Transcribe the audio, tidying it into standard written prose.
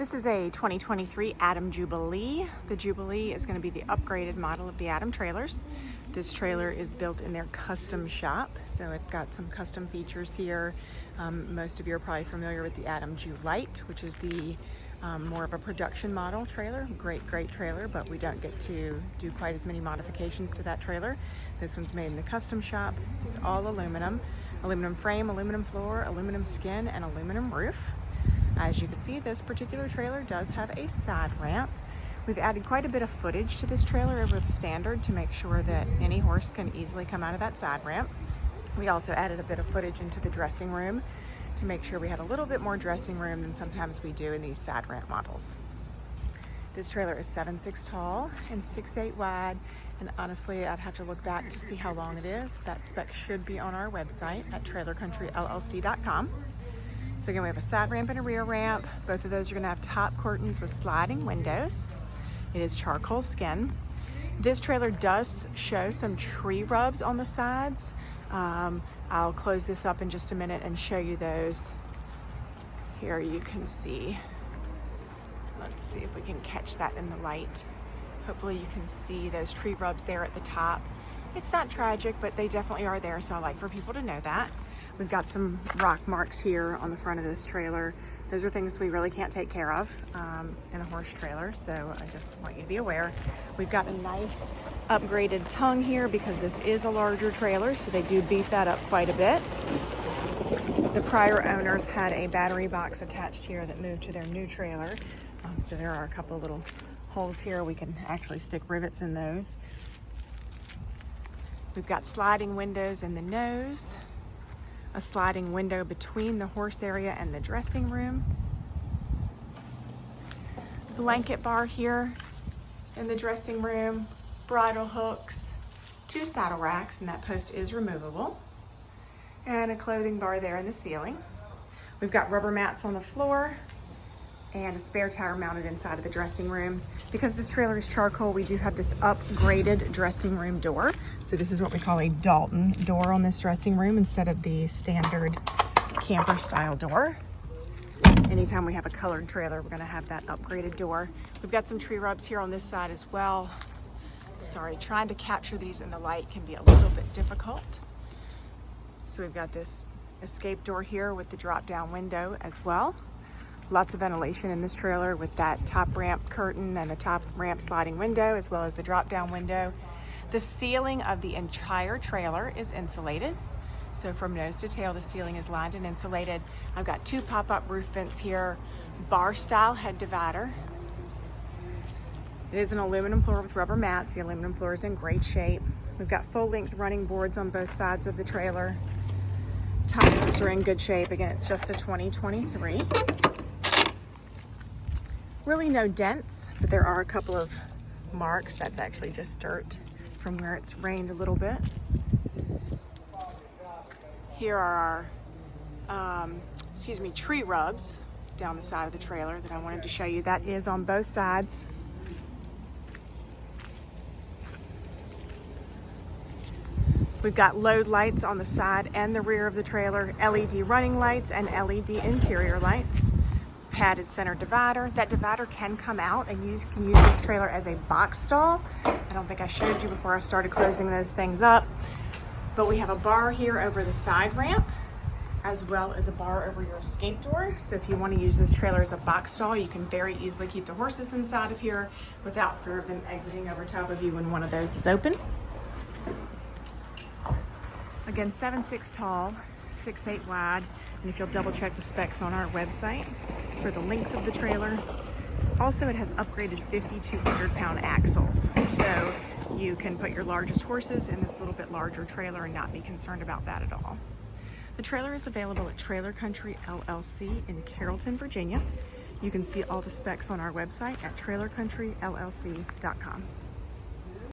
This is a 2023 Adam Jubilee. The Jubilee is going to be the upgraded model of the Adam trailers. This trailer is built in their custom shop, so it's got some custom features here. Most of you are probably familiar with the Adam Jubilee, which is the more of a production model trailer. Great trailer, but we don't get to do quite as many modifications to that trailer. This one's made in the custom shop. It's all aluminum. Aluminum frame, aluminum floor, aluminum skin, and aluminum roof. As you can see, this particular trailer does have a side ramp. We've added quite a bit of footage to this trailer over the standard to make sure that any horse can easily come out of that side ramp. We also added a bit of footage into the dressing room to make sure we had a little bit more dressing room than sometimes we do in these side ramp models. This trailer is 7'6" tall and 6'8" wide, and honestly, I'd have to look back to see how long it is. That spec should be on our website at trailercountryllc.com. So again, we have a side ramp and a rear ramp. Both of those are gonna have top curtains with sliding windows. It is charcoal skin. This trailer does show some tree rubs on the sides. I'll close this up in just a minute and show you those. Here you can see. Let's see if we can catch that in the light. Hopefully you can see those tree rubs there at the top. It's not tragic, but they definitely are there, so I like for people to know that. We've got some rock marks here on the front of this trailer. Those are things we really can't take care of in a horse trailer, so I just want you to be aware. We've got a nice upgraded tongue here because this is a larger trailer, so they do beef that up quite a bit. The prior owners had a battery box attached here that moved to their new trailer, so there are a couple of little holes here. We can actually stick rivets in those. We've got sliding windows in the nose, a sliding window between the horse area and the dressing room. Blanket bar here in the dressing room, bridle hooks, 2 saddle racks, and that post is removable, and a clothing bar there in the ceiling. We've got rubber mats on the floor and a spare tire mounted inside of the dressing room. Because this trailer is charcoal, we do have this upgraded dressing room door. So this is what we call a Dalton door on this dressing room instead of the standard camper style door. Anytime we have a colored trailer, we're gonna have that upgraded door. We've got some tree rubs here on this side as well. Sorry, trying to capture these in the light can be a little bit difficult. So we've got this escape door here with the drop down window as well. Lots of ventilation in this trailer with that top ramp curtain and the top ramp sliding window, as well as the drop down window. The ceiling of the entire trailer is insulated. So from nose to tail, the ceiling is lined and insulated. I've got 2 pop-up roof vents here, bar style head divider. It is an aluminum floor with rubber mats. The aluminum floor is in great shape. We've got full length running boards on both sides of the trailer. Tires are in good shape. Again, it's just a 2023. Really no dents, but there are a couple of marks. That's actually just dirt from where it's rained a little bit. Here are our, tree rubs down the side of the trailer that I wanted to show you. That is on both sides. We've got load lights on the side and the rear of the trailer, LED running lights and LED interior lights. Padded center divider. That divider can come out, and you can use this trailer as a box stall. I don't think I showed you before I started closing those things up, but we have a bar here over the side ramp, as well as a bar over your escape door. So if you want to use this trailer as a box stall, you can very easily keep the horses inside of here without fear of them exiting over top of you when one of those is open. Again, 7'6" tall, 6'8" wide, and if you'll double check the specs on our website for the length of the trailer. Also, it has upgraded 5,200 pound axles, so you can put your largest horses in this little bit larger trailer and not be concerned about that at all. The trailer is available at Trailer Country LLC in Carrollton, Virginia. You can see all the specs on our website at trailercountryllc.com.